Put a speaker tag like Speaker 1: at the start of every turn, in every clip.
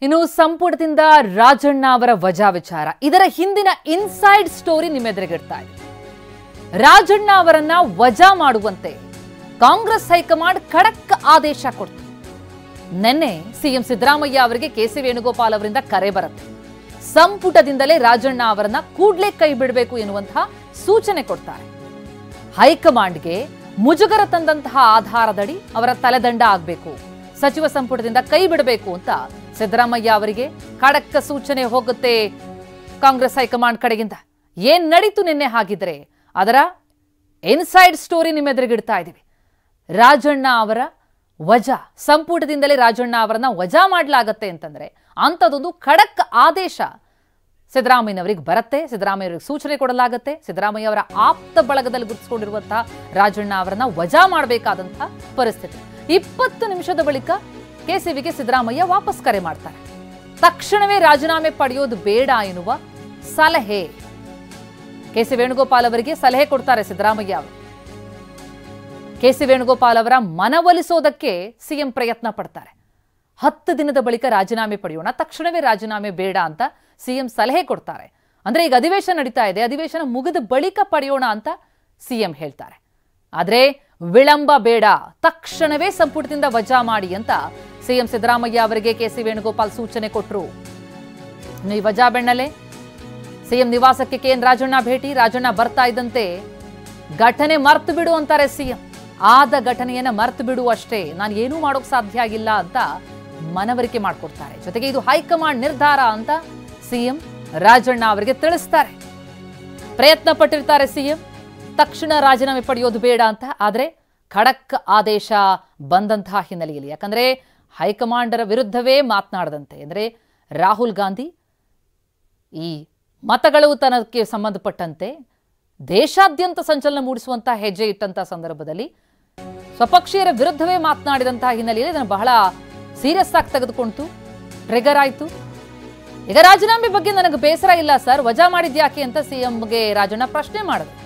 Speaker 1: ಇನ್ನು ಸಂಪುಟದಿಂದ ರಾಜಣ್ಣ ಅವರ ವಜಾ ವಿಚಾರ ಇದರ ಹಿಂದಿನ ಇನ್ಸೈಡ್ ಸ್ಟೋರಿ ನಿಮ್ಮೆದುರಿಗಿಡ್ತಾ ಇದೆ. ರಾಜಣ್ಣ ಅವರನ್ನ ವಜಾ ಮಾಡುವಂತೆ ಕಾಂಗ್ರೆಸ್ ಹೈಕಮಾಂಡ್ ಖಡಕ್ ಆದೇಶ ಕೊಡ್ತು. ನಿನ್ನೆ ಸಿಎಂ ಸಿದ್ದರಾಮಯ್ಯ ಅವರಿಗೆ ಕೆಸಿ ವೇಣುಗೋಪಾಲ್ ಅವರಿಂದ ಕರೆ ಬರುತ್ತೆ. ಸಂಪುಟದಿಂದಲೇ ರಾಜಣ್ಣ ಅವರನ್ನ ಕೂಡಲೇ ಕೈ ಬಿಡಬೇಕು ಎನ್ನುವಂತಹ ಸೂಚನೆ ಕೊಡ್ತಾರೆ. ಹೈಕಮಾಂಡ್ಗೆ ಮುಜುಗರ ತಂದಂತಹ ಆಧಾರದಡಿ ಅವರ ತಲೆದಂಡ ಆಗಬೇಕು, ಸಚಿವ ಸಂಪುಟದಿಂದ ಕೈ ಬಿಡಬೇಕು ಅಂತ ಸಿದ್ದರಾಮಯ್ಯ ಅವರಿಗೆ ಖಡಕ್ ಸೂಚನೆ ಹೋಗುತ್ತೆ ಕಾಂಗ್ರೆಸ್ ಹೈಕಮಾಂಡ್ ಕಡೆಗಿಂದ. ಏನ್ ನಡೀತು ನಿನ್ನೆ ಹಾಗಿದ್ರೆ ಅದರ ಇನ್ಸೈಡ್ ಸ್ಟೋರಿ ನಿಮ್ಮೆದುರಿಗಿಡ್ತಾ ಇದ್ದೀವಿ. ರಾಜಣ್ಣ ಅವರ ವಜಾ, ಸಂಪುಟದಿಂದಲೇ ರಾಜಣ್ಣ ಅವರನ್ನ ವಜಾ ಮಾಡಲಾಗತ್ತೆ ಅಂತಂದ್ರೆ ಅಂಥದ್ದೊಂದು ಖಡಕ್ ಆದೇಶ ಸಿದ್ದರಾಮಯ್ಯನವರಿಗೆ ಬರುತ್ತೆ. ಸಿದ್ದರಾಮಯ್ಯವರಿಗೆ ಸೂಚನೆ ಕೊಡಲಾಗುತ್ತೆ. ಸಿದ್ದರಾಮಯ್ಯ ಅವರ ಆಪ್ತ ಬಳಗದಲ್ಲಿ ಗುರುತಿಸಿಕೊಂಡಿರುವಂತಹ ರಾಜಣ್ಣ ಅವರನ್ನ ವಜಾ ಮಾಡಬೇಕಾದಂತಹ ಪರಿಸ್ಥಿತಿ. 20 ನಿಮಿಷದ ಬಳಿಕ ಕೆಸಿವಿಗೆ ಸಿದ್ದರಾಮಯ್ಯ ವಾಪಸ್ ಕರೆ ಮಾಡ್ತಾರೆ. ತಕ್ಷಣವೇ ರಾಜೀನಾಮೆ ಪಡೆಯೋದು ಬೇಡ ಎನ್ನುವ ಸಲಹೆ ಕೆಸಿ ವೇಣುಗೋಪಾಲ್ ಅವರಿಗೆ ಸಲಹೆ ಕೊಡ್ತಾರೆ ಸಿದ್ದರಾಮಯ್ಯ ಅವರು. ಕೆಸಿ ವೇಣುಗೋಪಾಲ್ ಅವರ ಮನವೊಲಿಸೋದಕ್ಕೆ ಸಿಎಂ ಪ್ರಯತ್ನ ಪಡ್ತಾರೆ. 10 ದಿನದ ಬಳಿಕ ರಾಜೀನಾಮೆ ಪಡೆಯೋಣ, ತಕ್ಷಣವೇ ರಾಜೀನಾಮೆ ಬೇಡ ಅಂತ ಸಿಎಂ ಸಲಹೆ ಕೊಡ್ತಾರೆ. ಅಂದ್ರೆ ಈಗ ಅಧಿವೇಶನ ನಡೀತಾ ಇದೆ, ಅಧಿವೇಶನ ಮುಗಿದ ಬಳಿಕ ಪಡೆಯೋಣ ಅಂತ ಸಿಎಂ ಹೇಳ್ತಾರೆ. ಆದ್ರೆ ವಿಳಂಬ ಬೇಡ, ತಕ್ಷಣವೇ ಸಂಪುಟದಿಂದ ವಜಾ ಮಾಡಿ ಅಂತ ಸಿಎಂ ಸಿದ್ದರಾಮಯ್ಯ ಅವರಿಗೆ ಕೆಸಿ ವೇಣುಗೋಪಾಲ್ ಸೂಚನೆ ಕೊಟ್ಟರು. ಈ ವಜಾ ಬೆನ್ನಲ್ಲೇ ಸಿಎಂ ನಿವಾಸಕ್ಕೆ ಕೆಎನ್ ರಾಜಣ್ಣ ಭೇಟಿ. ರಾಜಣ್ಣ ಬರ್ತಾ ಇದ್ದಂತೆ ಘಟನೆ ಮರ್ತು ಬಿಡು ಅಂತಾರೆ ಸಿಎಂ. ಆದ ಘಟನೆಯನ್ನ ಮರ್ತು ಬಿಡು ಅಷ್ಟೇ, ನಾನು ಏನೂ ಮಾಡೋಕ್ ಸಾಧ್ಯ ಆಗಿಲ್ಲ ಅಂತ ಮನವರಿಕೆ ಮಾಡಿಕೊಡ್ತಾರೆ. ಜೊತೆಗೆ ಇದು ಹೈಕಮಾಂಡ್ ನಿರ್ಧಾರ ಅಂತ ಸಿಎಂ ರಾಜಣ್ಣ ಅವರಿಗೆ ತಿಳಿಸ್ತಾರೆ. ಪ್ರಯತ್ನ ಪಟ್ಟಿರ್ತಾರೆ ಸಿಎಂ ತಕ್ಷಣ ರಾಜೀನಾಮೆ ಪಡೆಯೋದು ಬೇಡ ಅಂತ. ಆದ್ರೆ ಖಡಕ್ ಆದೇಶ ಬಂದಂತಹ ಹಿನ್ನೆಲೆಯಲ್ಲಿ, ಯಾಕಂದ್ರೆ ಹೈಕಮಾಂಡರ ವಿರುದ್ಧವೇ ಮಾತನಾಡದಂತೆ, ಅಂದ್ರೆ ರಾಹುಲ್ ಗಾಂಧಿ ಈ ಮತಗಳು ತನಕ್ಕೆ ಸಂಬಂಧಪಟ್ಟಂತೆ ದೇಶಾದ್ಯಂತ ಸಂಚಲನ ಮೂಡಿಸುವಂತಹ ಹೆಜ್ಜೆ ಇಟ್ಟಂತಹ ಸಂದರ್ಭದಲ್ಲಿ ಸ್ವಪಕ್ಷೀಯರ ವಿರುದ್ಧವೇ ಮಾತನಾಡಿದಂತಹ ಹಿನ್ನೆಲೆಯಲ್ಲಿ ಇದನ್ನು ಬಹಳ ಸೀರಿಯಸ್ ಆಗಿ ತೆಗೆದುಕೊಂತು, ಟ್ರಿಗರ್ ಆಯಿತು. ಈಗ ರಾಜೀನಾಮೆ ಬಗ್ಗೆ ನನಗೆ ಬೇಸರ ಇಲ್ಲ ಸರ್, ವಜಾ ಮಾಡಿದ್ಯಾಕೆ ಅಂತ ಸಿಎಂಗೆ ರಾಜಣ್ಣ ಪ್ರಶ್ನೆ ಮಾಡಿದ್ರು.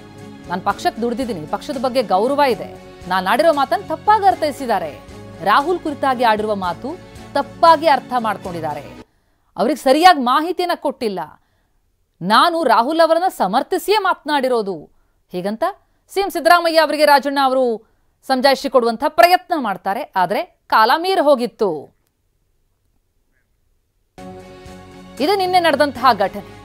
Speaker 1: ನಾನು ಪಕ್ಷಕ್ಕೆ ದುಡಿದಿದ್ದೀನಿ, ಪಕ್ಷದ ಬಗ್ಗೆ ಗೌರವ ಇದೆ, ನಾನು ಆಡಿರೋ ಮಾತನ್ನು ತಪ್ಪಾಗಿ ಅರ್ಥೈಸಿದ್ದಾರೆ. ರಾಹುಲ್ ಕುರಿತಾಗಿ ಆಡಿರುವ ಮಾತು ತಪ್ಪಾಗಿ ಅರ್ಥ ಮಾಡ್ಕೊಂಡಿದ್ದಾರೆ, ಅವ್ರಿಗೆ ಸರಿಯಾಗಿ ಮಾಹಿತಿಯನ್ನ ಕೊಟ್ಟಿಲ್ಲ, ನಾನು ರಾಹುಲ್ ಅವರನ್ನ ಸಮರ್ಥಿಸಿಯೇ ಮಾತನಾಡಿರೋದು, ಹೀಗಂತ ಸಿಎಂ ಸಿದ್ದರಾಮಯ್ಯ ಅವರಿಗೆ ರಾಜಣ್ಣ ಅವರು ಸಮಜಾಯಿಷಿ ಕೊಡುವಂತ ಪ್ರಯತ್ನ ಮಾಡ್ತಾರೆ. ಆದ್ರೆ ಕಾಲ ಮೀರಿ ಹೋಗಿತ್ತು. ಇದು ನಿನ್ನೆ ನಡೆದಂತಹ ಘಟನೆ.